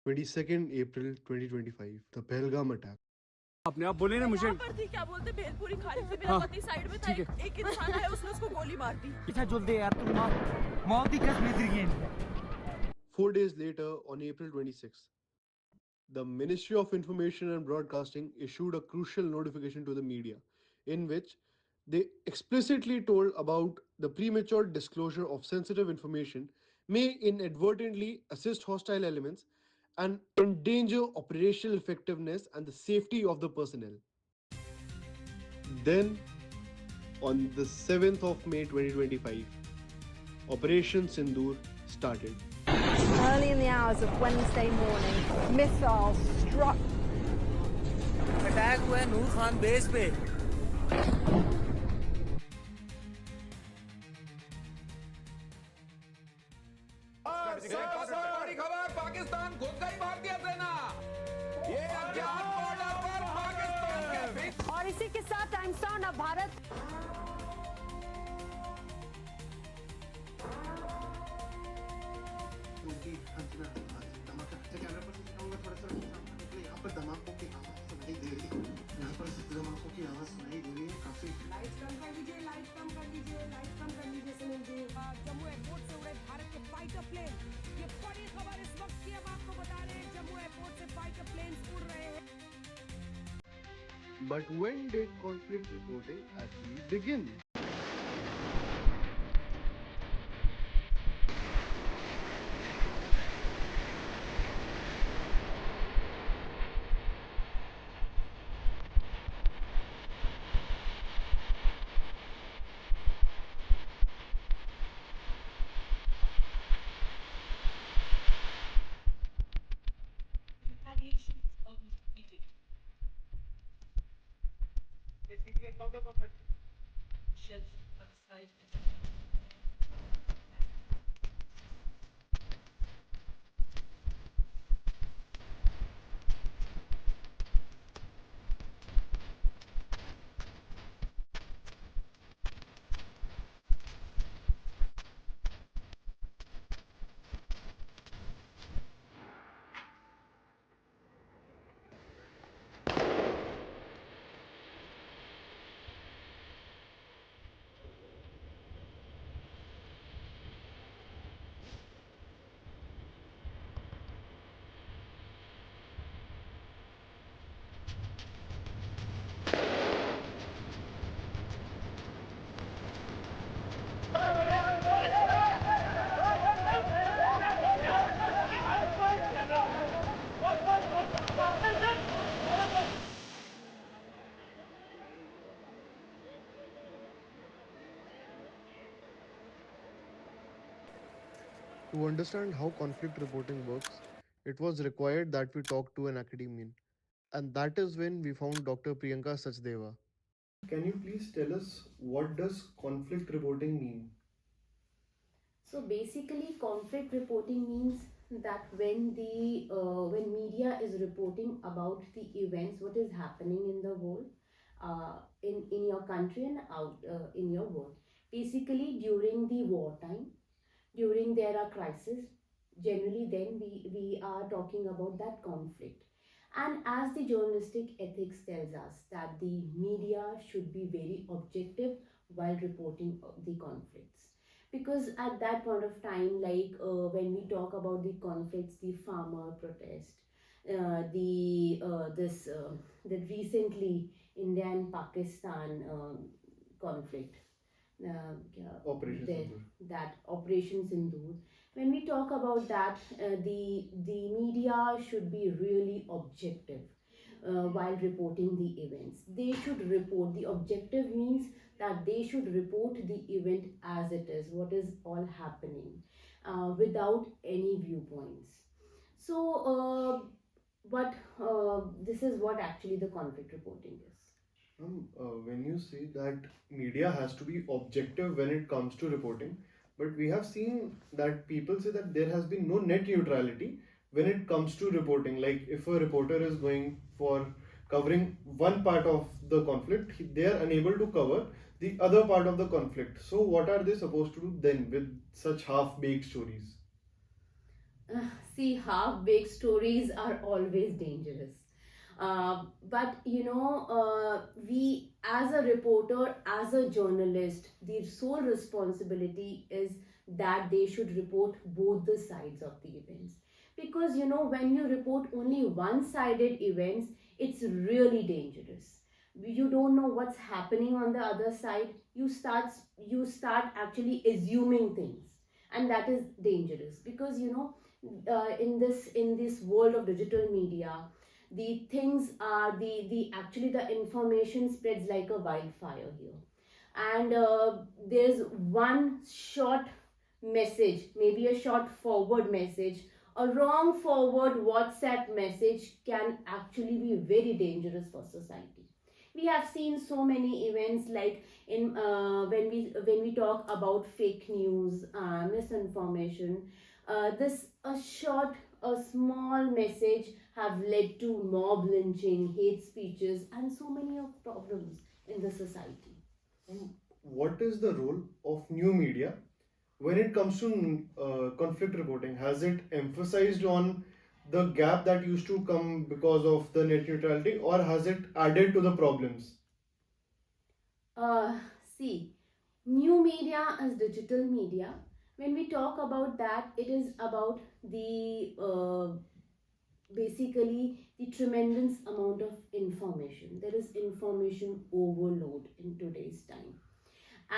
22nd April 2025, the Pahalgam attack. अपने आप बोले ना मुझे वहाँ पर थी क्या बोलते भेलपुरी खा रही थी मेरा पति साइड में था एक इंसान है उसने उसको गोली मार दी अच्छा जल्दी यार तुम मौत की कसम ली 4 days later, on April 26th, the Ministry of Information and Broadcasting issued a crucial notification to the media in which they explicitly told about the premature disclosure of sensitive information may inadvertently assist hostile elements and endanger operational effectiveness and the safety of the personnel. Then, on the 7th of May 2025, Operation Sindoor started. Early in the hours of Wednesday morning, missiles struck. Attack हुआ है नूर Khan base पे बड़ी खबर पाकिस्तान घुस गई भारतीय सेना ये अज्ञात बॉर्डर पर पाकिस्तान के बीच और इसी के साथ टाइम्स ऑन अब भारत धमाकों की आवाज सुनाई दे रही है यहाँ पर धमाकों की आवाज सुनाई दे रही है काफी लाइट कम कर लीजिए सुनील जी जम्मू एयरपोर्ट से उड़े भारत के फाइटर प्लेन ये बड़ी खबर इस वक्त की हम आपको बता रहे हैं जम्मू एयरपोर्ट से फाइटर प्लेन्स उड़ रहे हैं But when did conflict reporting actually begin? To understand how conflict reporting works, it was required that we talk to an academician, and that is when we found Dr. Priyanka Sacheva. Can you please tell us what does conflict reporting mean? So basically, conflict reporting means that when media is reporting about the events, what is happening in the world, in your country and out in your world. Basically, during the wartime, during there are crisis, generally then we are talking about that conflict. And as the journalistic ethics tells us that the media should be very objective while reporting the conflicts, because at that point of time, like when we talk about the conflicts, the farmer protest, the this the recently India and Pakistan conflict, Operation there, Sindoor. that Operation Sindoor. When we talk about that, the media should be really objective while reporting the events. They should report. The objective means that they should report the event as it is, what is all happening, without any viewpoints. So, but this is what actually the conflict reporting is. When you say that media has to be objective when it comes to reporting, but we have seen that people say that there has been no net neutrality when it comes to reporting. Like if a reporter is going for covering one part of the conflict, they are unable to cover the other part of the conflict. So what are they supposed to do then with such half-baked stories? See, half-baked stories are always dangerous. But we as a reporter, as a journalist, the sole responsibility is that they should report both the sides of the events. Because when you report only one-sided events, it's really dangerous. You don't know what's happening on the other side. You start actually assuming things, and that is dangerous because in this world of digital media, the things are the actually the information spreads like a wildfire here. And there's one short message, maybe a short forward message, a wrong forward WhatsApp message can actually be very dangerous for society. We have seen so many events like in when we talk about fake news, misinformation. This a short, a small message have led to mob lynching, hate speeches, and so many of problems in the society. What is the role of new media when it comes to conflict reporting? Has it emphasized on the gap that used to come because of the net neutrality, or has it added to the problems? Uh, See, new media as digital media. When we talk about that, it is about the basically the tremendous amount of information. There is information overload in today's time,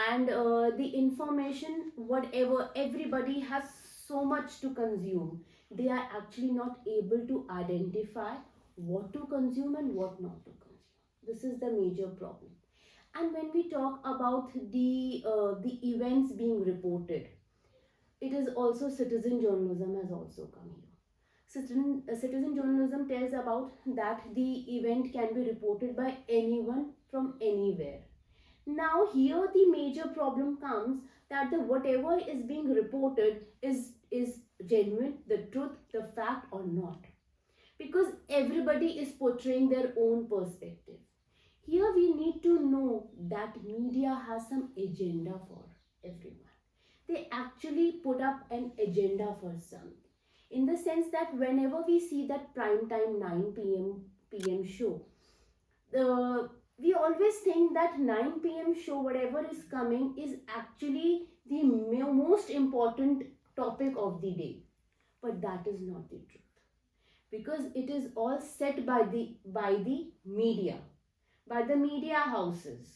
and the information, whatever everybody has so much to consume, they are actually not able to identify what to consume and what not to consume. This is the major problem. And when we talk about the events being reported, it is also citizen journalism has also come here. Citizen journalism tells about that the event can be reported by anyone from anywhere. Now here the major problem comes that the whatever is being reported is genuine, the truth, the fact or not, because everybody is portraying their own perspective. Here we need to know that media has some agenda for everyone. They actually put up an agenda for some, in the sense that whenever we see that prime time 9 p.m. show, we always think that 9 p.m. show, whatever is coming, is actually the most important topic of the day. But that is not the truth, because it is all set by the media, by the media houses.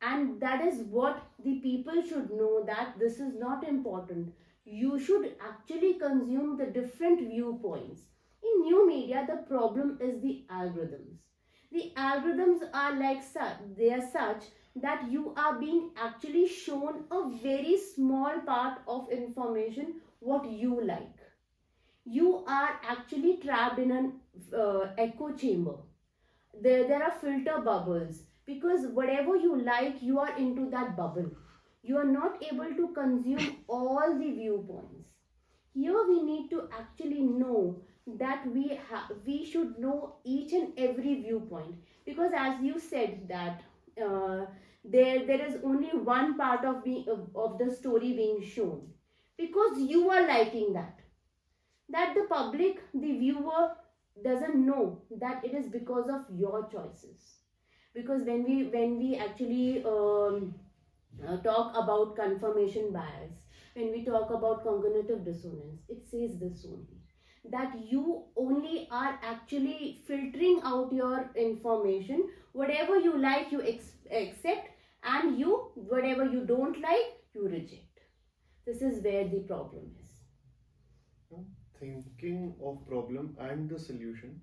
And that is what the people should know, that this is not important. You should actually consume the different viewpoints. In new media, the problem is the algorithms. The algorithms are like such, they are such that you are being actually shown a very small part of information what you like. You are actually trapped in an echo chamber. There are filter bubbles, because whatever you like, you are into that bubble. You are not able to consume all the viewpoints. Here we need to actually know that we should know each and every viewpoint, because as you said that there is only one part of the story being shown, because you are liking that the public, the viewer, doesn't know that it is because of your choices. Because when we actually talk about confirmation bias, when we talk about cognitive dissonance, it says this only, that you only are actually filtering out your information. Whatever you like, you accept, and you whatever you don't like, you reject. This is where the problem is. Thinking of problem and the solution,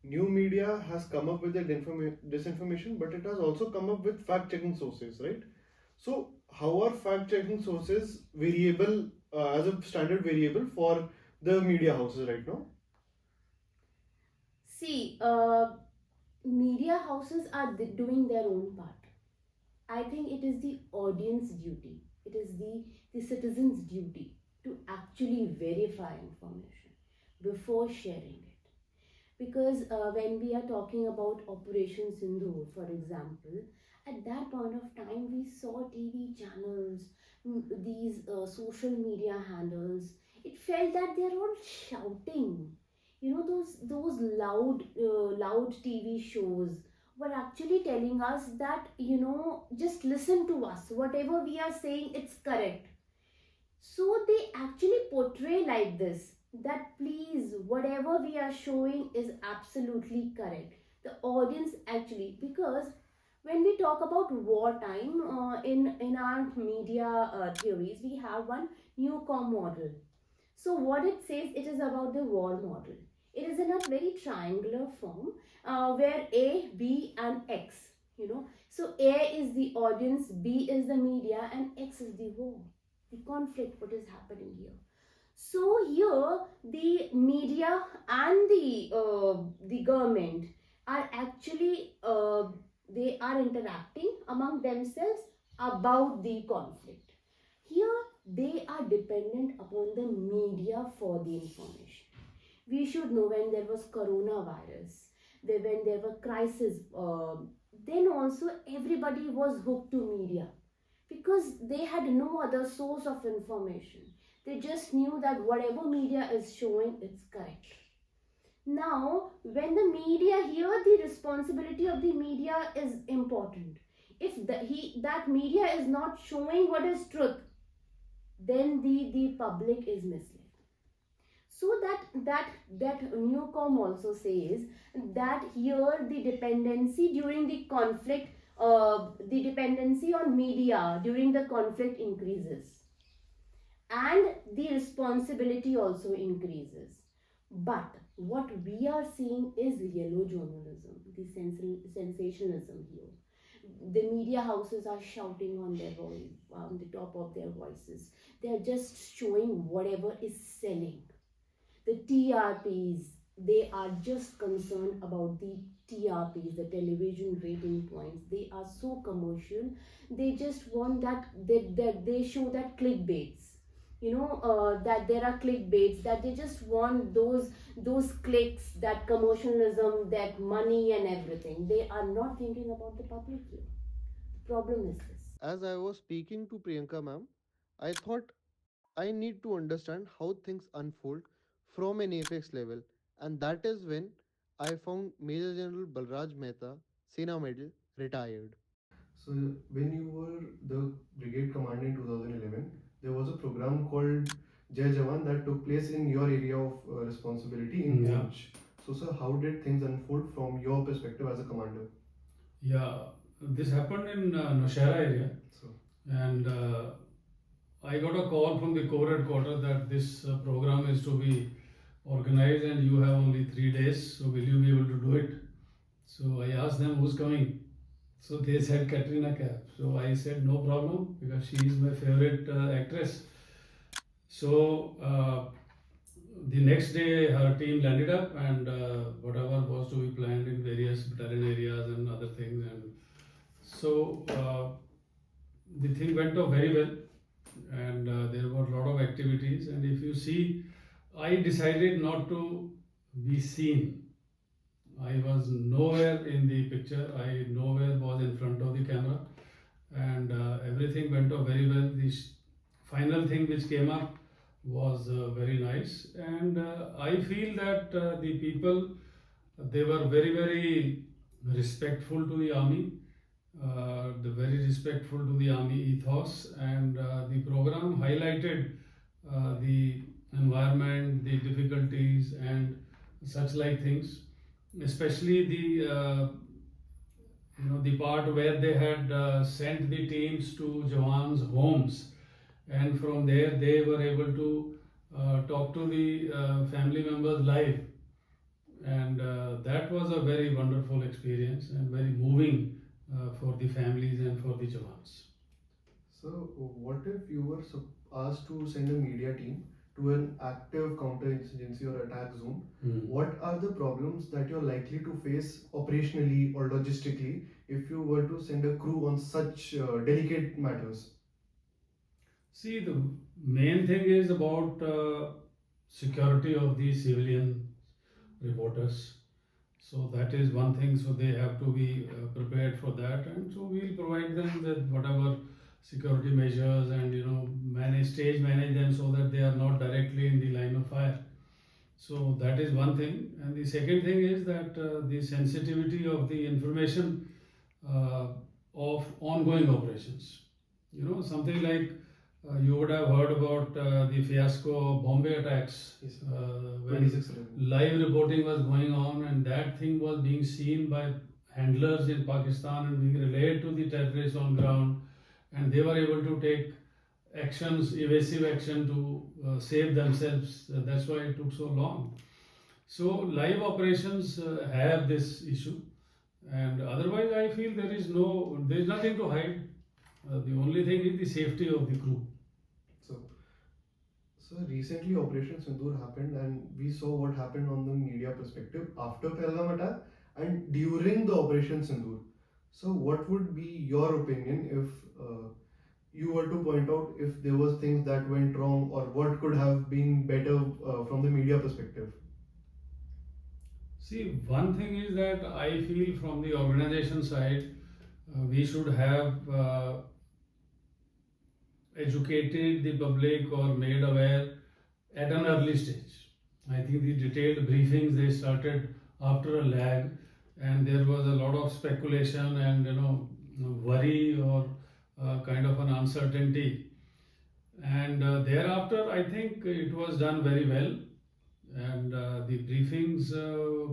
new media has come up with that disinformation, but it has also come up with fact checking sources, right? So, how are fact checking sources variable as a standard variable for the media houses right now? See, media houses are doing their own part. I think it is the audience duty, it is the citizens' duty to actually verify information before sharing it. Because when we are talking about Operation Sindhu, for example, at that point of time we saw TV channels, these social media handles, it felt that they're all shouting. Those loud TV shows were actually telling us that, just listen to us. Whatever we are saying, it's correct. So they actually portray like this, that please, whatever we are showing is absolutely correct. The audience actually, because when we talk about wartime, in our media theories, we have one Newcomb model. So what it says, it is about the war model. It is in a very triangular form, where A, B, and X. So A is the audience, B is the media, and X is the war, the conflict. What is happening here? So here the media and the government are actually, they are interacting among themselves about the conflict. Here they are dependent upon the media for the information. We should know, when there was coronavirus, when there were crisis, then also everybody was hooked to media, because they had no other source of information. They just knew that whatever media is showing, it's correct. Now, when the media, here the responsibility of the media is important. If that media is not showing what is truth, then the public is misled. So that Newcomb also says that here the dependency during the conflict, the dependency on media during the conflict increases, and the responsibility also increases. But what we are seeing is yellow journalism, the sensationalism here. The media houses are shouting on their voice, on the top of their voices. They are just showing whatever is selling. The TRPs, they are just concerned about the TRPs, the television rating points. They are so commercial. They just want that they show that clickbaits. That there are clickbaits, that they just want those clicks, that commercialism, that money and everything. They are not thinking about the public here. The problem is this. As I was speaking to Priyanka ma'am, I thought I need to understand how things unfold from an apex level, and that is when I found Major General Balraj Mehta, Sena Medal, retired. So, when you were the brigade commander in 2011, there was a program called Jai Jawan that took place in your area of responsibility in Poonch. So, sir, how did things unfold from your perspective as a commander? Yeah, this happened in Naushera area. So, and I got a call from the Corps headquarters that this program is to be organized and you have only 3 days, so will you be able to do it? So I asked them who's coming. So they said Katrina Kaif. So I said no problem, because she is my favorite actress. So the next day her team landed up, and whatever was to be planned in various battalion areas and other things, and so the thing went off very well, and there were a lot of activities. And if you see, I decided not to be seen. I was nowhere in the picture. I nowhere was in front of the camera, and everything went off very well. The final thing which came up was very nice, and I feel that the people, they were very respectful to the army, very respectful to the army ethos, and the program highlighted the environment, the difficulties, and such like things, especially the part where they had sent the teams to Jawan's homes, and from there they were able to talk to the family members live, and that was a very wonderful experience and very moving for the families and for the Jawans. So, what if you were asked to send a media team to an active counterinsurgency or attack zone? What are the problems that you're likely to face operationally or logistically if you were to send a crew on such delicate matters? See, the main thing is about security of the civilian reporters. So that is one thing. So they have to be prepared for that, and so we'll provide them with whatever security measures and manage them so that they are not directly in the line of fire. So that is one thing. And the second thing is that the sensitivity of the information uh, of ongoing operations. Something like you would have heard about the fiasco of Bombay attacks. Yes, When 26/11. live reporting was going on, and that thing was being seen by handlers in Pakistan and being relayed to the terrorists on ground, and they were able to take actions, evasive action to save themselves. That's why it took so long. So live operations have this issue, and otherwise I feel there is nothing to hide. The only thing is the safety of the crew. So, so recently Operation Sindoor happened, and we saw what happened on the media perspective after Pahalgam attack and during the Operation Sindoor. So, what would be your opinion if you were to point out if there was things that went wrong or what could have been better from the media perspective? See, one thing is that I feel from the organization side, we should have educated the public or made aware at an early stage. I think the detailed briefings they started after a lag, and there was a lot of speculation and worry or kind of an uncertainty. And thereafter, I think it was done very well, and the briefings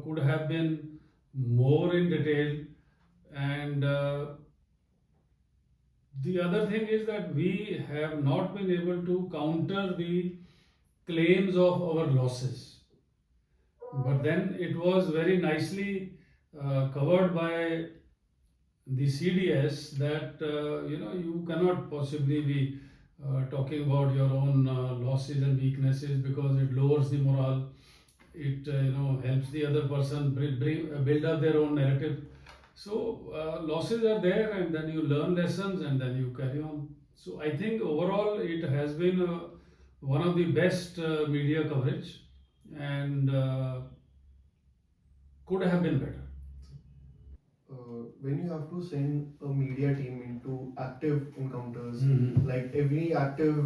could have been more in detail. And the other thing is that we have not been able to counter the claims of our losses. But then it was very nicely covered by the CDS that you cannot possibly be talking about your own losses and weaknesses, because it lowers the morale. It helps the other person build up their own narrative. So losses are there, and then you learn lessons, and then you carry on. So I think overall it has been one of the best media coverage, and could have been better. When you have to send a media team into active encounters, like every active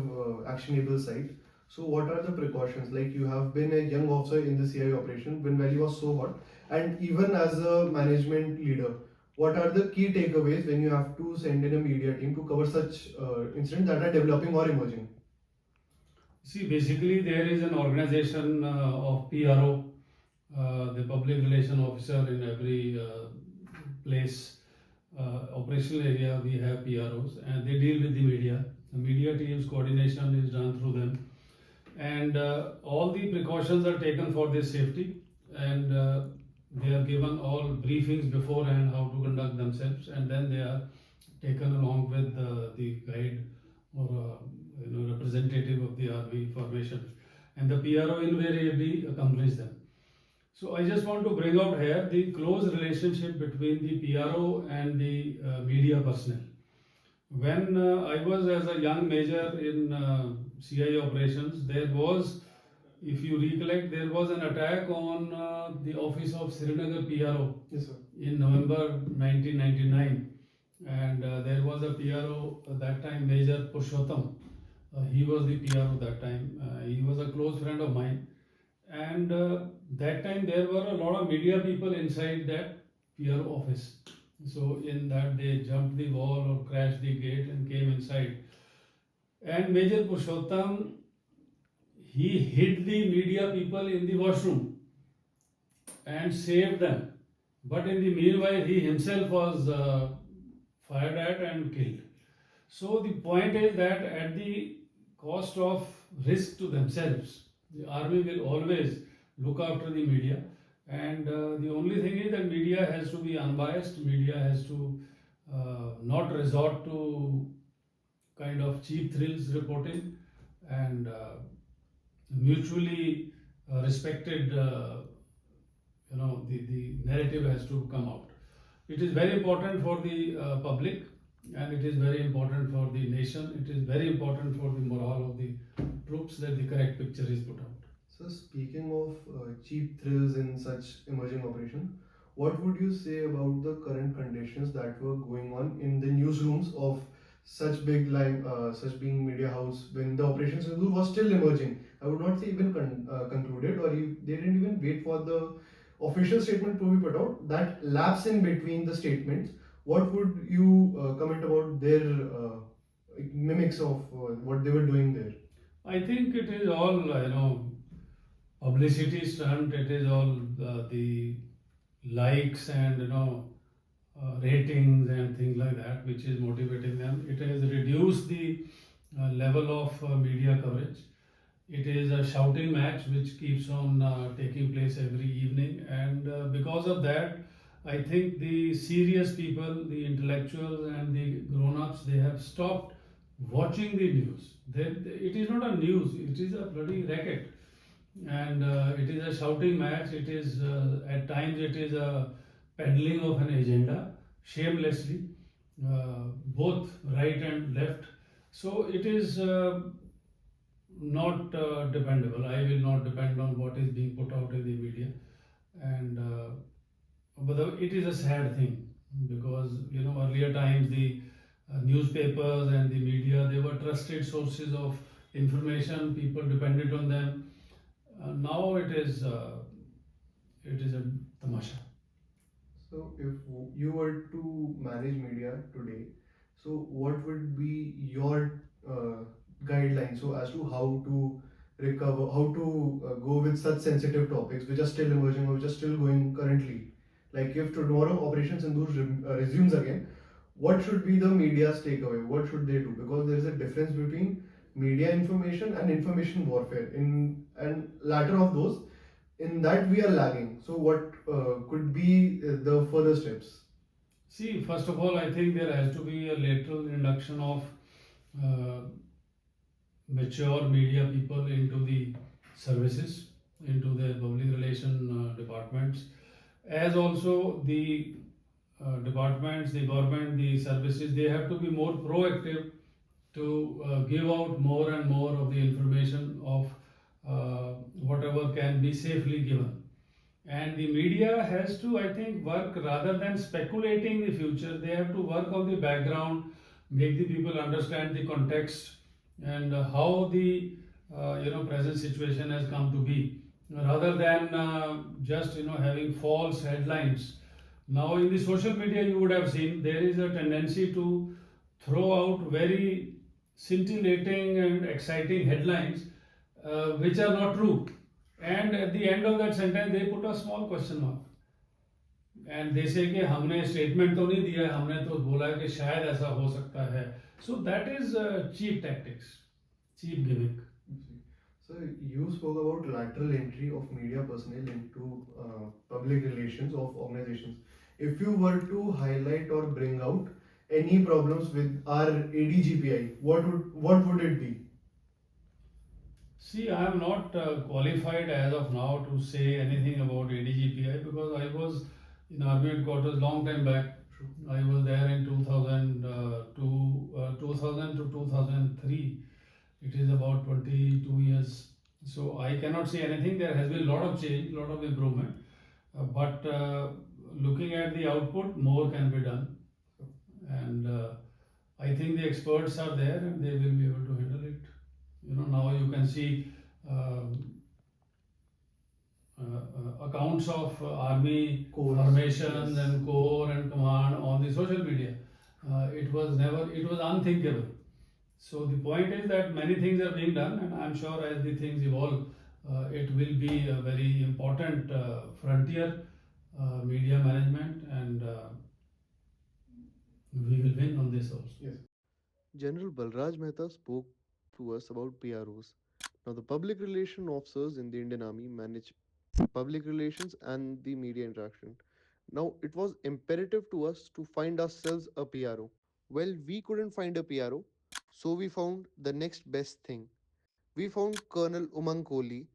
actionable site, so what are the precautions? Like, you have been a young officer in the CI operation when Valley was so hot, and even as a management leader, what are the key takeaways when you have to send in a media team to cover such incidents that are developing or emerging? See, basically there is an organization of PRO, the public relation officer in every place, operational area. We have PROs, and they deal with the media. The media team's coordination is done through them, and all the precautions are taken for their safety, and they are given all briefings beforehand how to conduct themselves, and then they are taken along with the guide or representative of the army formation, and the PRO invariably accompanies them. So I just want to bring out here the close relationship between the PRO and the media personnel. When I was as a young major in CI operations, there was, if you recollect, there was an attack on the office of Srinagar PRO. Yes, sir. In November 1999, and there was a PRO that time, Major Purushottam. He was the PRO that time. He was a close friend of mine, and that time there were a lot of media people inside that PRO office. So in that they jumped the wall or crashed the gate and came inside. And Major Purushottam, he hid the media people in the washroom and saved them. But in the meanwhile, he himself was fired at and killed. So the point is that at the cost of risk to themselves, the army will always look after the media. And the only thing is that media has to be unbiased. Media has to not resort to kind of cheap thrills reporting, and mutually respected, the narrative has to come out. It is very important for the public, and it is very important for the nation. It is very important for the morale of the troops that the correct picture is put out. So, speaking of cheap thrills in such emerging operations, what would you say about the current conditions that were going on in the newsrooms of such big line, such being media house when the Operation Sindoor was still emerging. I would not say even concluded, or they didn't even wait for the official statement to be put out. That lapse in between the statements. What would you comment about their mimics of what they were doing there? I think it is all, publicity stunt. It is all the likes and, ratings and things like that, which is motivating them. It has reduced the level of media coverage. It is a shouting match which keeps on taking place every evening, and because of that, I think the serious people, the intellectuals, and the grown-ups, they have stopped watching the news. It is not a news; it is a bloody racket, and it is a shouting match. It is at times it is a peddling of an agenda, shamelessly, both right and left. So it is. Not dependable. I will not depend on what is being put out in the media, and it is a sad thing because earlier times the newspapers and the media, they were trusted sources of information. People depended on them. Now it is a tamasha. So, if you were to manage media today, so what would be your guidelines? So, as to how to recover, how to go with such sensitive topics which are still emerging or which are still going currently. Like, if tomorrow Operation Sindoor resumes again, what should be the media's takeaway? What should they do? Because there is a difference between media information and information warfare. In and latter of those, in that we are lagging. So what could be the further steps? See, first of all, I think there has to be a lateral induction of uh, mature media people into the services, into the public relation departments, as also the departments, the government, the services, they have to be more proactive to give out more and more of the information of whatever can be safely given. And the media has to, I think, work rather than speculating the future. They have to work on the background, make the people understand the context and how the present situation has come to be, rather than just having false headlines. Now in the social media, you would have seen there is a tendency to throw out very scintillating and exciting headlines which are not true, and at the end of that sentence they put a small question mark and they say कि हमने statement तो नहीं दिया, हमने तो बोला कि शायद ऐसा हो सकता है. So that is cheap tactics, cheap gimmick. So you spoke about lateral entry of media personnel into public relations of organizations. If you were to highlight or bring out any problems with our ADGPI, what would it be? See, I am not qualified as of now to say anything about ADGPI because I was in Army headquarters long time back. I was there in 2000 to 2003. It is about 22 years. So I cannot say anything. There has been a lot of change, a lot of improvement. But looking at the output, more can be done. And I think the experts are there and they will be able to handle it. Now you can see accounts of army formations and corps and command on the social media. It was unthinkable. So the point is that many things are being done, and I'm sure as the things evolve, it will be a very important frontier, media management, and we will win on this also. Yes. General Balraj Mehta spoke to us about PROs. Now, the public relation officers in the Indian Army manage public relations and the media interaction. Now, it was imperative to us to find ourselves a PRO. Well, we couldn't find a PRO, so we found the next best thing. We found Colonel Umang Kohli,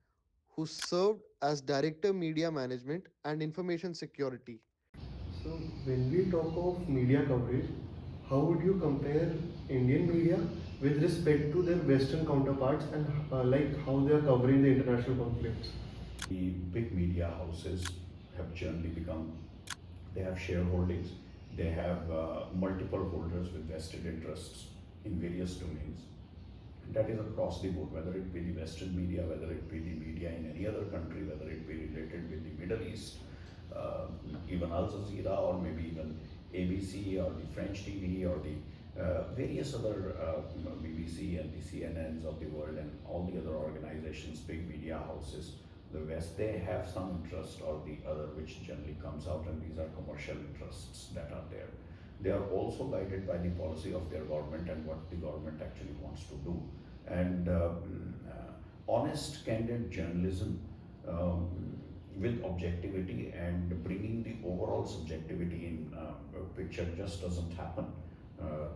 who served as Director Media Management and Information Security. So, when we talk of media coverage, how would you compare Indian media with respect to their Western counterparts and like how they are covering the international conflicts? The big media houses have generally become, they have shareholdings, they have multiple holders with vested interests. in various domains. That is across the board, whether it be the Western media, whether it be the media in any other country, whether it be related with the Middle East, even Al Jazeera, or maybe even ABC or the French TV or the various other BBC and the CNNs of the world and all the other organizations, big media houses. The West, they have some interest or the other which generally comes out, and these are commercial interests that are there. They are also guided by the policy of their government and what the government actually wants to do. And honest, candid journalism with objectivity and bringing the overall subjectivity in picture just doesn't happen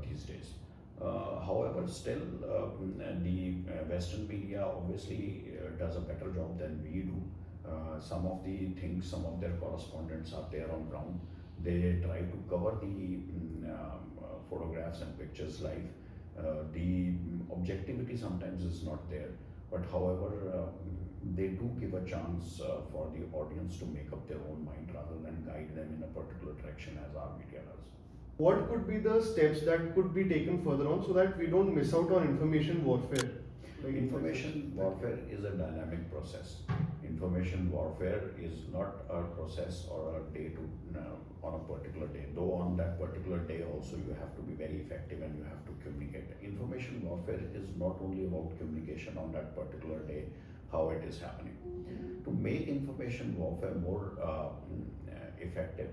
these days. However, still the Western media obviously does a better job than we do. Some of the things, some of their correspondents are there on ground. They try to cover the photographs and pictures live. The objectivity sometimes is not there, but however, they do give a chance for the audience to make up their own mind rather than guide them in a particular direction as our media does. What could be the steps that could be taken further on so that we don't miss out on information warfare? Like information warfare is a dynamic process. Information warfare is not a process or a day to on a particular day. Though on that particular day also you have to be very effective and you have to communicate. Information warfare is not only about communication on that particular day, how it is happening. To make information warfare more effective,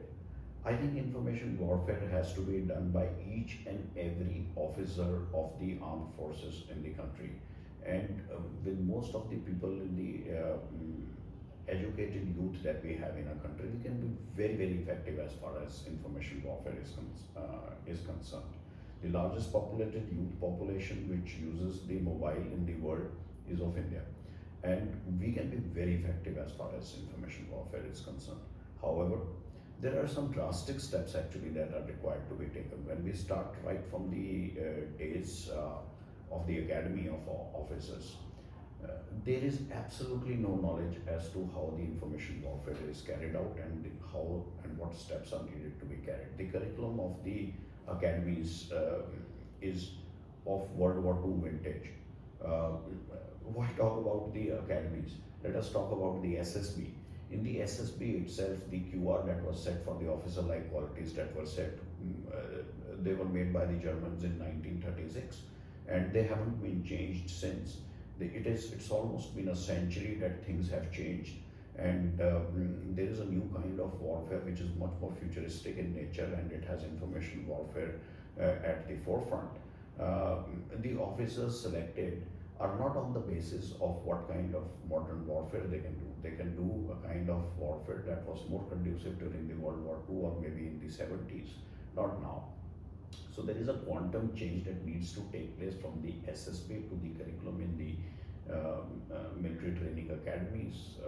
I think information warfare has to be done by each and every officer of the armed forces in the country. And with most of the people in the educated youth that we have in our country, we can be very, very effective as far as information warfare is concerned. The largest populated youth population which uses the mobile in the world is of India. And we can be very effective as far as information warfare is concerned. However, there are some drastic steps actually that are required to be taken. When we start right from the days of the Academy of Officers, there is absolutely no knowledge as to how the information warfare is carried out and how and what steps are needed to be carried. The curriculum of the academies is of World War II vintage. Why talk about the academies? Let us talk about the SSB. In the SSB itself, the QR that was set for the officer-like qualities that were set, they were made by the Germans in 1936, and they haven't been changed since. It's almost been a century that things have changed, and there is a new kind of warfare which is much more futuristic in nature, and it has information warfare at the forefront. The officers selected are not on the basis of what kind of modern warfare they can do. They can do a kind of warfare that was more conducive during the World War II or maybe in the 70s, not now. So there is a quantum change that needs to take place from the SSB to the curriculum in the military training academies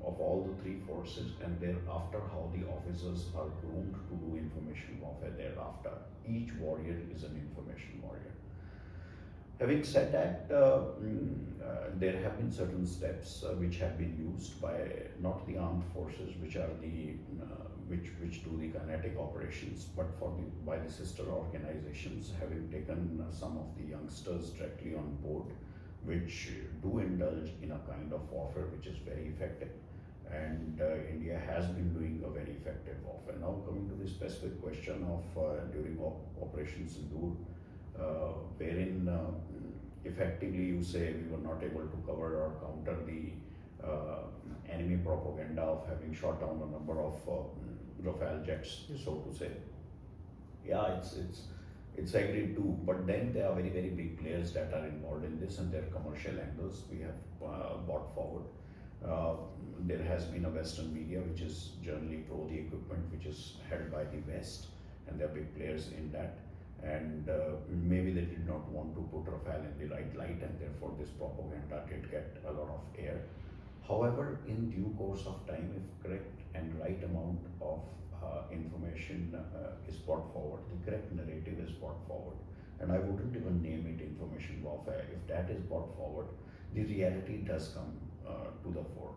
of all the three forces, and thereafter how the officers are groomed to do information warfare thereafter. Each warrior is an information warrior. Having said that, there have been certain steps which have been used by not the armed forces, which are the which do the kinetic operations, but by the sister organizations, having taken some of the youngsters directly on board, which do indulge in a kind of warfare which is very effective. And India has been doing a very effective warfare. Now coming to the specific question of during Operation Sindoor, wherein effectively you say we were not able to cover or counter the enemy propaganda of having shot down a number of Rafale jets, so to say. Yeah, it's agreed too, but then there are very, very big players that are involved in this, and their commercial angles we have brought forward. There has been a Western media which is generally pro the equipment, which is held by the West, and there are big players in that. And maybe they did not want to put Rafale in the right light, and therefore this propaganda did get a lot of air. However, in due course of time, if correct and right amount of information is brought forward, the correct narrative is brought forward, and I wouldn't even name it information warfare. If that is brought forward, the reality does come to the fore.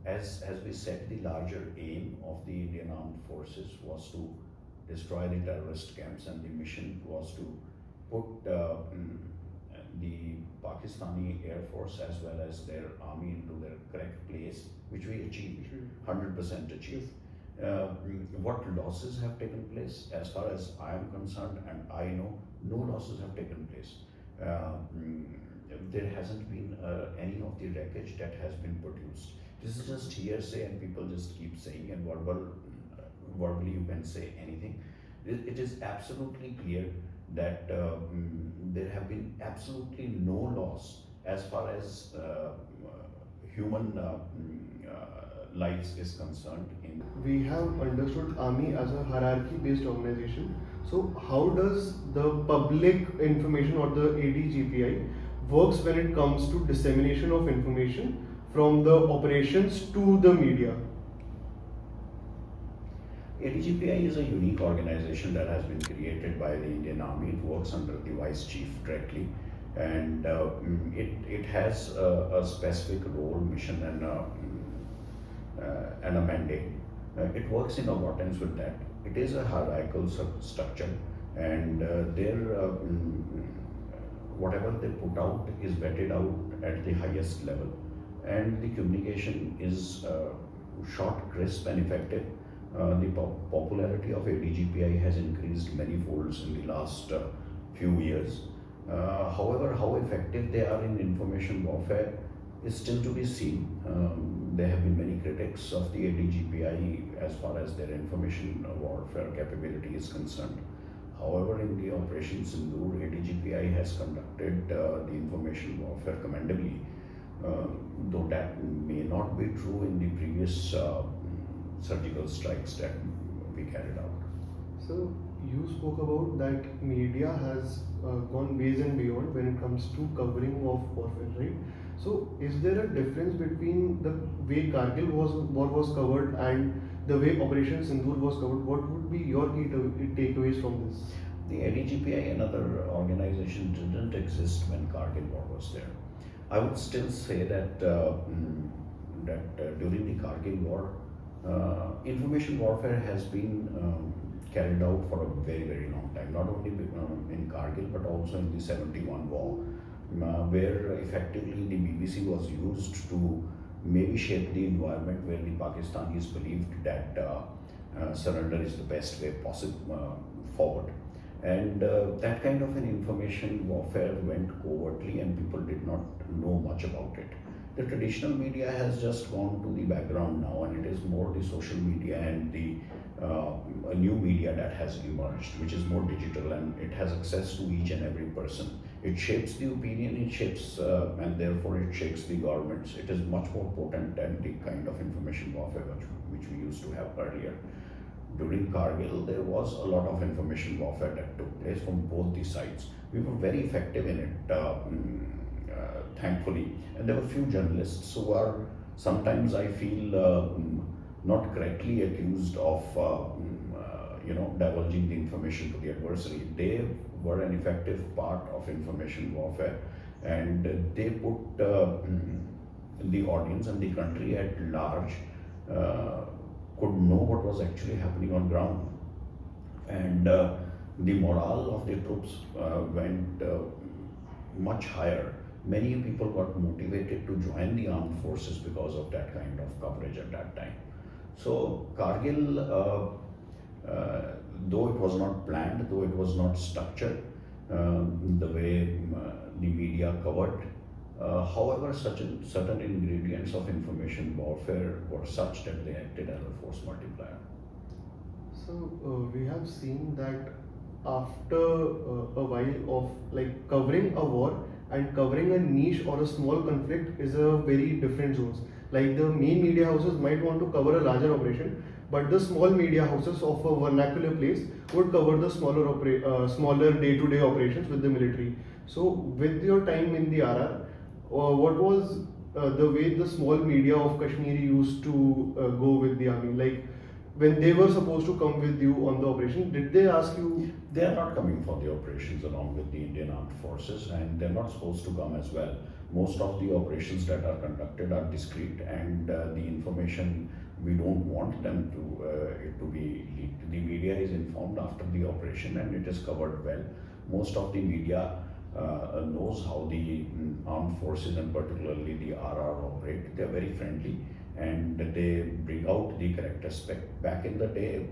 As we said, the larger aim of the Indian Armed Forces was to destroy the terrorist camps, and the mission was to put the Pakistani Air Force as well as their army into their correct place, which we achieved, 100% achieved. What losses have taken place? As far as I am concerned, and I know, no losses have taken place. There hasn't been any of the wreckage that has been produced. This is just hearsay, and people just keep saying, and verbally you can say anything. It is absolutely clear that there have been absolutely no loss as far as human lives is concerned. We have understood army as a hierarchy-based organization. So how does the public information or the ADGPI works when it comes to dissemination of information from the operations to the media? ADGPI is a unique organization that has been created by the Indian Army. It works under the Vice Chief directly, and it has a specific role, mission, and a mandate. It works in accordance with that. It is a hierarchical structure, and whatever they put out is vetted out at the highest level, and the communication is short, crisp, and effective. The popularity of ADGPI has increased many folds in the last few years. However, how effective they are in information warfare is still to be seen. There have been many critics of the ADGPI as far as their information warfare capability is concerned. However, in the Operation Sindoor, ADGPI has conducted the information warfare commendably, though that may not be true in the previous surgical strikes that we carried out. So you spoke about that media has gone ways and beyond when it comes to covering of warfare, right? So is there a difference between the way Kargil war was covered and the way Operation Sindoor was covered? What would be your key takeaways from this? The ADGPI and other organizations didn't exist when Kargil war was there. I would still say that during the Kargil war, information warfare has been carried out for a very, very long time, not only in Kargil but also in the 71 war, where effectively the BBC was used to maybe shape the environment where the Pakistanis believed that surrender is the best way possible forward. And that kind of an information warfare went covertly and people did not know much about it. The traditional media has just gone to the background now, and it is more the social media and the new media that has emerged, which is more digital and it has access to each and every person. It shapes the opinion, it shapes and therefore it shapes the governments. It is much more potent than the kind of information warfare which we used to have earlier. During Kargil, there was a lot of information warfare that took place from both the sides. We were very effective in it, thankfully. And there were few journalists who are sometimes, I feel, not correctly accused of, divulging the information to the adversary. They were an effective part of information warfare, and they put the audience and the country at large could know what was actually happening on ground, and the morale of the troops went much higher. Many people got motivated to join the armed forces because of that kind of coverage at that time. So Kargil, though it was not planned, though it was not structured the way the media covered, however, certain ingredients of information warfare were such that they acted as a force multiplier. So we have seen that after a while of covering a war and covering a niche or a small conflict is a very different zones. Like the main media houses might want to cover a larger operation, but the small media houses of a vernacular place would cover the smaller day-to-day operations with the military. So with your time in the RR, what was the way the small media of Kashmir used to go with the army? Like when they were supposed to come with you on the operation, did they ask you? They are not coming for the operations along with the Indian Armed Forces, and they're not supposed to come as well. Most of the operations that are conducted are discreet, and the information we don't want them to it to be leaked. The media is informed after the operation and it is covered well. Most of the media knows how the armed forces and particularly the RR operate. They are very friendly and they bring out the correct aspect. Back in the day,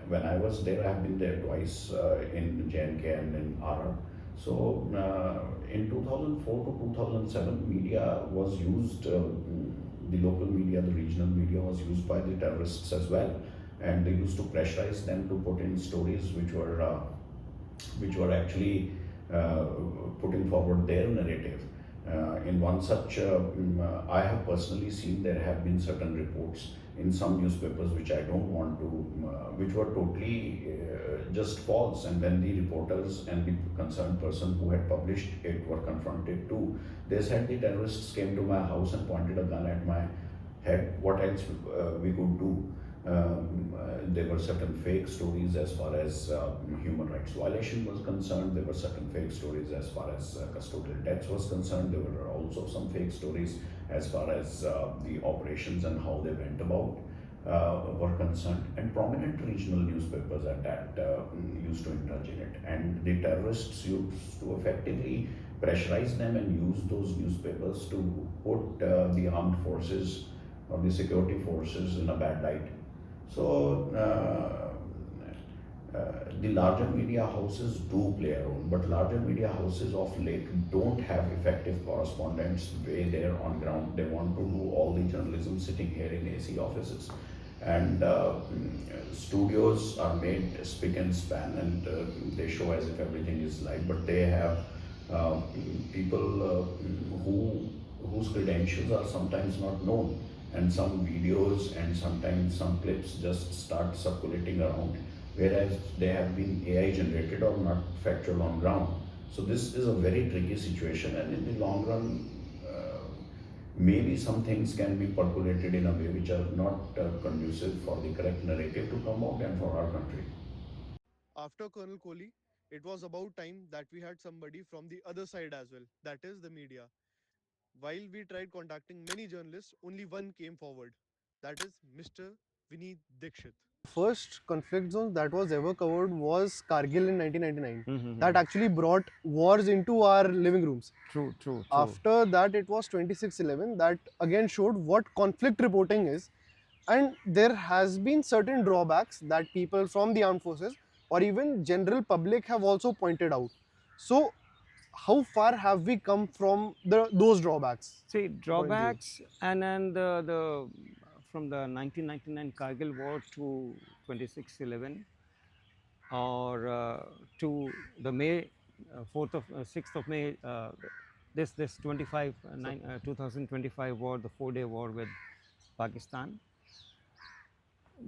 when I was there, I have been there twice in JNK and in RR. So in 2004 to 2007, media was used, the local media, the regional media was used by the terrorists as well. And they used to pressurize them to put in stories which were actually putting forward their narrative. In one such, I have personally seen there have been certain reports in some newspapers which I don't want to, which were totally just false. And when the reporters and the concerned person who had published it were confronted too, they said the terrorists came to my house and pointed a gun at my head. What else we could do? There were certain fake stories as far as human rights violation was concerned. There were certain fake stories as far as custodial deaths was concerned. There were also some fake stories as far as the operations and how they went about were concerned. And prominent regional newspapers at that used to indulge in it. And the terrorists used to effectively pressurize them and use those newspapers to put the armed forces or the security forces in a bad light. So the larger media houses do play a role, but larger media houses of late don't have effective correspondents way there on ground. They want to do all the journalism sitting here in AC offices. And studios are made spick and span and they show as if everything is live, but they have people whose credentials are sometimes not known. And some videos and sometimes some clips just start circulating around, whereas they have been AI generated or not factual on ground. So this is a very tricky situation, and in the long run, maybe some things can be percolated in a way which are not conducive for the correct narrative to come out and for our country. After Colonel Kohli, it was about time that we had somebody from the other side as well, that is the media. While we tried contacting many journalists, only one came forward. That is Mr. Vineet Dikshit. First conflict zone that was ever covered was Kargil in 1999. That actually brought wars into our living rooms. True. After that, it was 2611 that again showed what conflict reporting is. And there has been certain drawbacks that people from the armed forces or even general public have also pointed out. So how far have we come from those drawbacks? See, drawbacks and then the from the 1999 Kargil war to 2611 or to the May 4th of 6th of May this 2025 war, the 4-day war with Pakistan.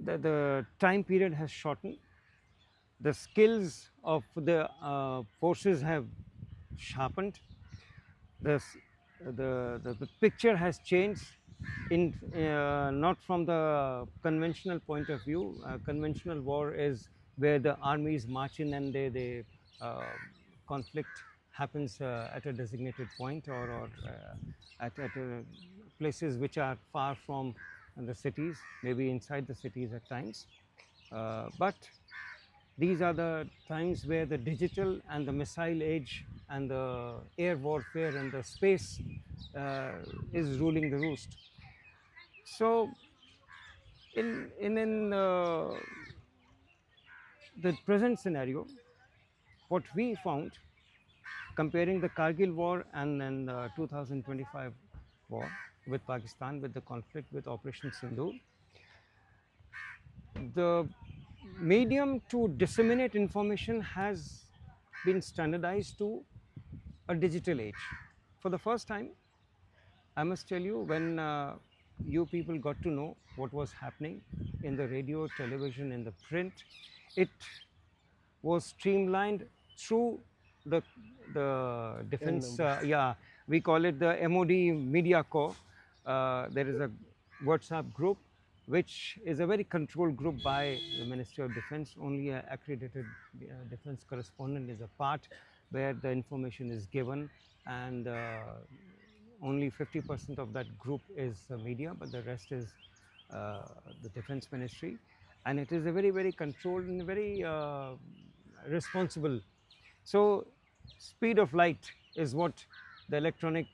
The time period has shortened. The skills of the forces have sharpened. The picture has changed in not from the conventional point of view. Conventional war is where the armies march in and they conflict happens at a designated point or at places which are far from the cities, maybe inside the cities at times. But these are the times where the digital and the missile age and the air warfare and the space is ruling the roost. So, in the present scenario, what we found, comparing the Kargil war and then the 2025 war with Pakistan, with the conflict with Operation Sindhu, the medium to disseminate information has been standardized to a digital age. For the first time, I must tell you, when you people got to know what was happening in the radio, television, in the print, it was streamlined through the defense, we call it the MOD Media Corps. There is a WhatsApp group which is a very controlled group by the Ministry of Defense. Only an accredited defense correspondent is a part where the information is given, and only 50% of that group is media, but the rest is the defense ministry, and it is a very, very controlled and very responsible. So speed of light is what the electronic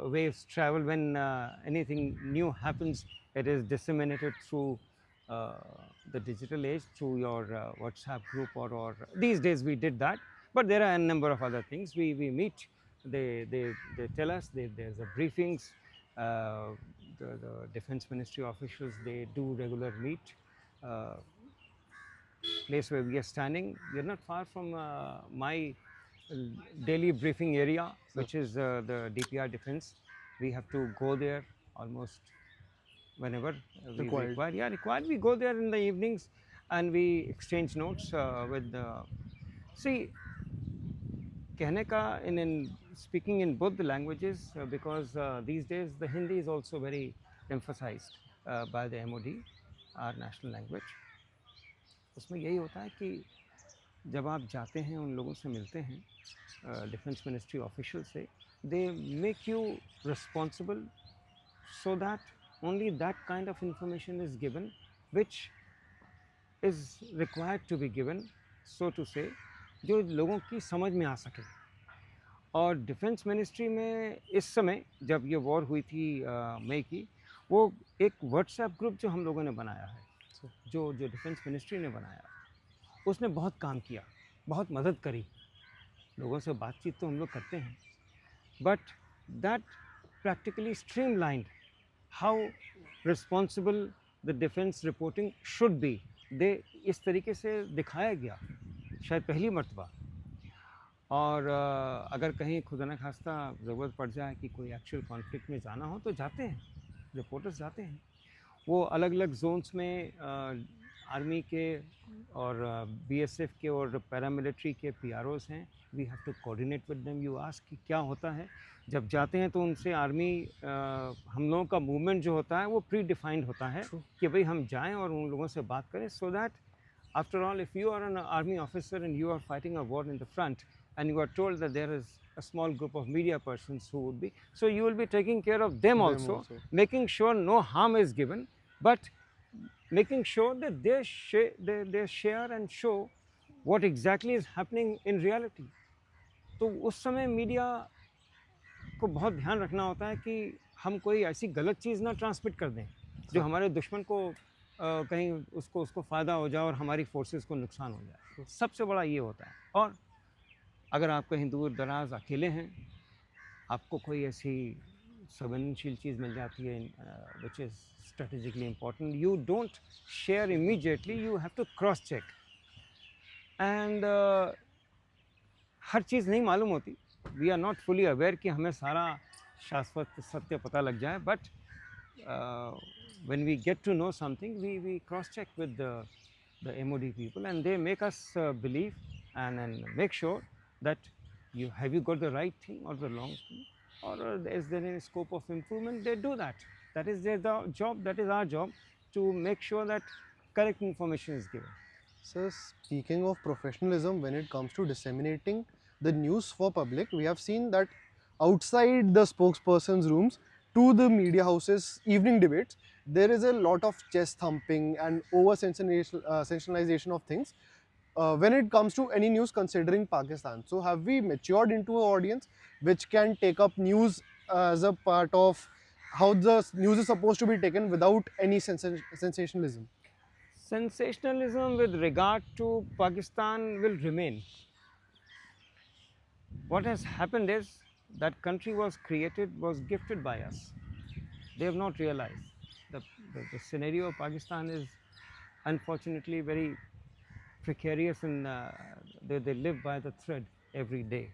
waves travel. When anything new happens, it is disseminated through the digital age, through your WhatsApp group, or these days we did that, but there are a number of other things. We meet, they tell us, there's a briefings, the defense ministry officials, they do regular meet. Place where we are standing, we are not far from my daily briefing area, which is the DPR defense. We have to go there almost whenever we require. Yeah, required. We go there in the evenings and we exchange notes with the. See, कहने का in speaking in both the languages, because these days the Hindi is also very emphasized by the MOD, our national language. उसमें यही होता है कि जब आप जाते हैं, उन लोगों से मिलते हैं, डिफेंस मिनिस्ट्री ऑफिशियल से, they make you responsible so that only that kind of information is given which is required to be given, so to say, जो लोगों की समझ में आ सके. और डिफेंस मिनिस्ट्री में इस समय जब ये वॉर हुई थी मई की, वो एक व्हाट्सएप ग्रुप जो हम लोगों ने बनाया है, जो डिफेंस मिनिस्ट्री ने बनाया, उसने बहुत काम किया, बहुत मदद करी. लोगों से बातचीत तो हम लोग करते हैं, but that practically streamlined how responsible the defence reporting should be. इस तरीके से दिखाया गया शायद पहली मर्तबा. और अगर कहीं खुदा न खास्ता ज़रूरत पड़ जाए कि कोई एक्चुअल कॉन्फ्लिक्ट में जाना हो तो जाते हैं, रिपोर्टर्स जाते हैं. वो अलग अलग जोन्स में आर्मी के और बीएसएफ के और पैरामिलिट्री के पीआरओज हैं. We have to coordinate with them. You ask कि क्या होता है. जब जाते हैं तो उनसे आर्मी हम लोगों का मूवमेंट जो होता है वो प्री डिफाइंड होता है कि भाई हम जाएं और उन लोगों से बात करें, so that after all if you are an army officer and you are fighting a war in the front and you are told that there is a small group of media persons who would be, so you will be taking care of them also, making sure no harm is given, but making sure that they share and show what exactly is happening in reality. तो उस समय media को बहुत ध्यान रखना होता है कि हम कोई ऐसी गलत चीज़ ना ट्रांसमिट कर दें जो हमारे दुश्मन को कहीं उसको फ़ायदा हो जाए और हमारी फोर्सेस को नुकसान हो जाए. सबसे बड़ा ये होता है. और अगर आप कहीं दूर दराज अकेले हैं, आपको कोई ऐसी संवेदनशील चीज़ मिल जाती है which is strategically important, you don't share immediately, you have to cross check. And हर चीज़ नहीं मालूम होती. We are not fully aware कि हमें सारा शाश्वत सत्य पता लग जाए, but when we get to know something, we cross check with the MOD people, and they make us believe and make sure that have you got the right thing or the wrong thing, or is there any scope of improvement. They do that. That is their job. That is our job, to make sure that correct information is given. So speaking of professionalism, when it comes to disseminating the news for public, we have seen that outside the spokesperson's rooms to the media houses evening debates, there is a lot of chest thumping and over sensationalization of things when it comes to any news considering Pakistan. So have we matured into an audience which can take up news as a part of how the news is supposed to be taken without any sensationalism? Sensationalism with regard to Pakistan will remain. What has happened is that country was created, was gifted by us. They have not realized the scenario of Pakistan is unfortunately very precarious, and they live by the thread every day.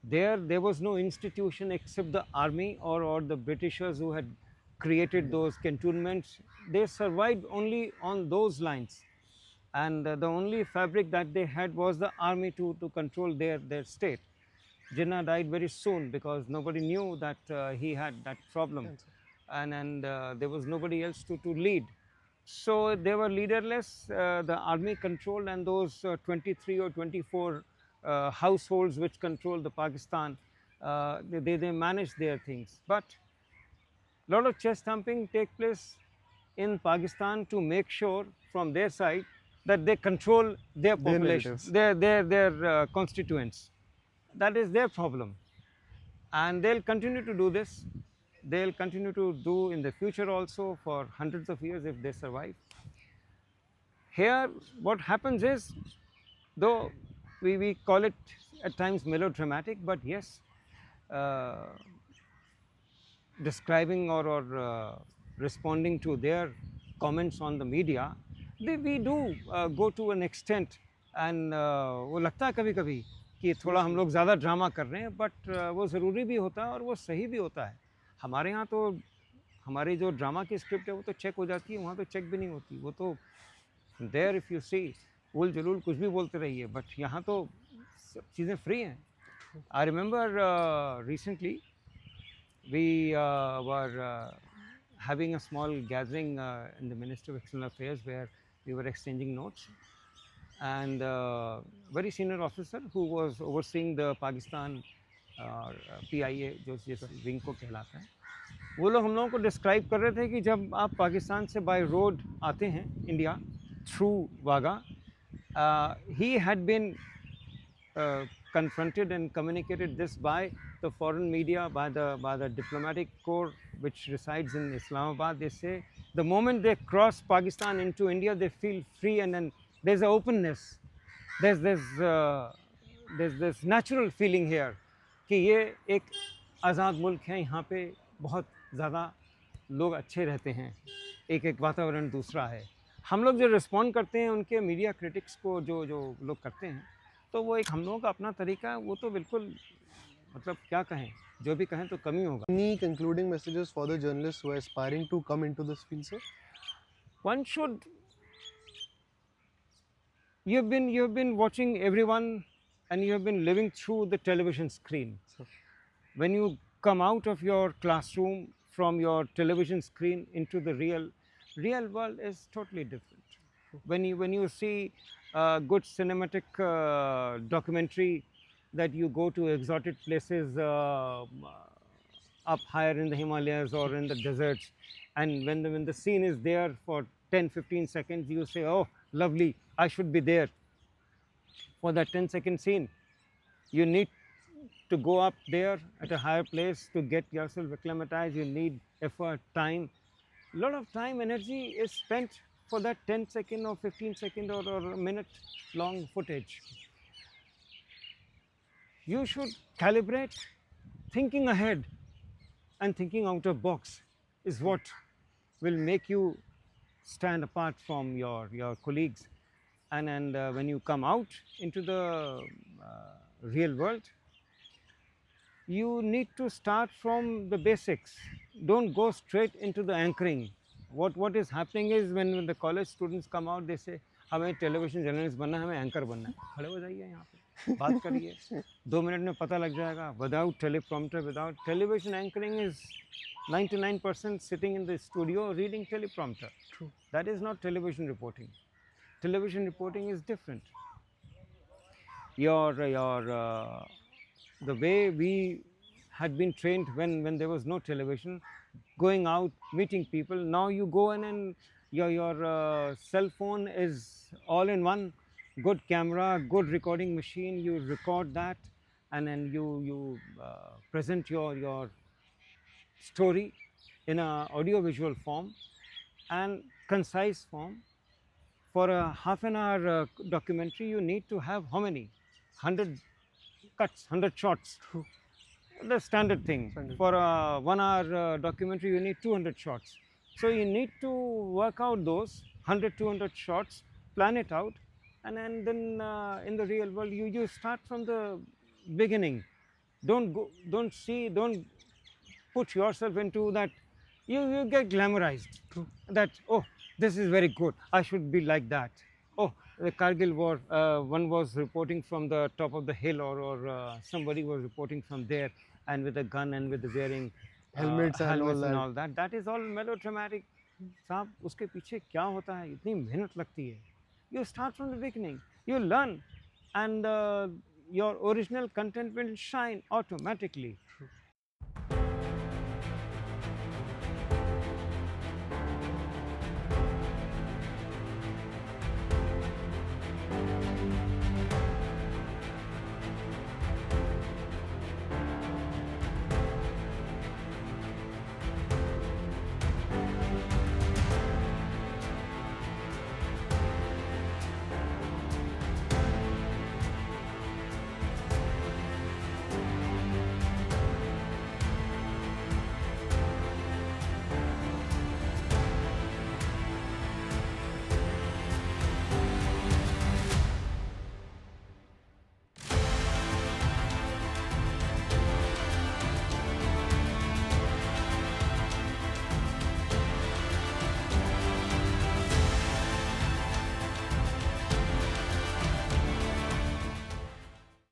There was no institution except the army or the Britishers who had created those cantonments. They survived only on those lines, and the only fabric that they had was the army to control their state. Jinnah died very soon because nobody knew that he had that problem, and there was nobody else to lead. So they were leaderless. The army controlled, and those 23 or 24 households which controlled the Pakistan, they manage their things. But a lot of chest thumping take place in Pakistan to make sure from their side that they control their Their population, narratives. their constituents. That is their problem, and they'll continue to do this. They'll continue to do in the future also for hundreds of years if they survive. Here, what happens is, though we call it at times melodramatic, but yes, uh, describing or responding to their comments on the media, we do go to an extent, and वो लगता है कभी कभी कि थोड़ा हम लोग ज़्यादा ड्रामा कर रहे हैं, बट वो ज़रूरी भी होता है और वो सही भी होता है. हमारे यहाँ तो हमारी जो ड्रामा की स्क्रिप्ट है वो तो चेक हो जाती है, वहाँ तो चेक भी नहीं होती. वो तो देयर इफ़ यू सी उल जलूल कुछ भी बोलते रहिए, बट यहाँ तो सब चीज़ें फ्री हैं. I remember recently we were having a small gathering in the Ministry of External Affairs where we were exchanging notes, and very senior officer who was overseeing the Pakistan PIA जो जिस wing को कहलाता है, वो लोग हम लोगों को डिस्क्राइब कर रहे थे कि जब आप पाकिस्तान से बाय रोड आते हैं India through Wagah, he had been confronted and communicated this by the foreign media, by the diplomatic corps which resides in Islamabad. They say the moment they cross Pakistan into India, they feel free, and then there's an openness. There's this natural feeling here कि ये एक आज़ाद मुल्क है, यहाँ पे बहुत ज़्यादा लोग अच्छे रहते हैं, एक वातावरण दूसरा है. हम लोग जो रिस्पॉन्ड करते हैं उनके मीडिया क्रिटिक्स को जो लोग करते हैं, तो वो एक हम लोगों का अपना तरीका है, वो तो बिल्कुल मतलब क्या कहें, जो भी कहें तो कम ही होगा. Any concluding messages for the journalists who are aspiring to come into this field, sir? One should. You've been watching everyone, and you have been living through the television screen. Sir. When you come out of your classroom from your television screen into the real world is totally different. When you see a good cinematic documentary, that you go to exotic places up higher in the Himalayas or in the deserts, and when the scene is there for 10-15 seconds, you say, oh lovely, I should be there. For that 10-second scene, you need to go up there at a higher place to get yourself acclimatized. You need effort, time. A lot of time, energy is spent for that 10-second or 15-second or a minute long footage. You should calibrate. Thinking ahead and thinking out of box is what will make you stand apart from your colleagues. And when you come out into the real world, you need to start from the basics. Don't go straight into the anchoring. What is happening is when the college students come out, they say, हमें television journalist बनना है, हमें anchor बनना है. खड़े हो जाइए यहाँ पे, बात करिए, 2 मिनट में पता लग जाएगा. Without teleprompter, without television anchoring is 99% sitting in the studio reading teleprompter. True. That is not television reporting. Television reporting is different. The way we had been trained when there was no television, going out, meeting people. Now you go in and your cell phone is all in one. Good camera, good recording machine. You record that, and then you present your story in a audio-visual form and concise form. For a half an hour documentary, you need to have how many? 100 cuts, 100 shots. The standard thing. Standard. For a 1 hour documentary, you need 200 shots. So you need to work out those 100, 200 shots, plan it out, and then in the real world, you start from the beginning. Don't put yourself into that. You get glamorized. True. That, oh, this is very good, I should be like that. Oh, the Kargil war, one was reporting from the top of the hill, or somebody was reporting from there, and with a gun and with wearing Helmets and all that. That is all melodramatic. साहब, उसके पीछे क्या होता है, इतनी मेहनत लगती है. You start from the beginning, you learn, and your original content will shine automatically.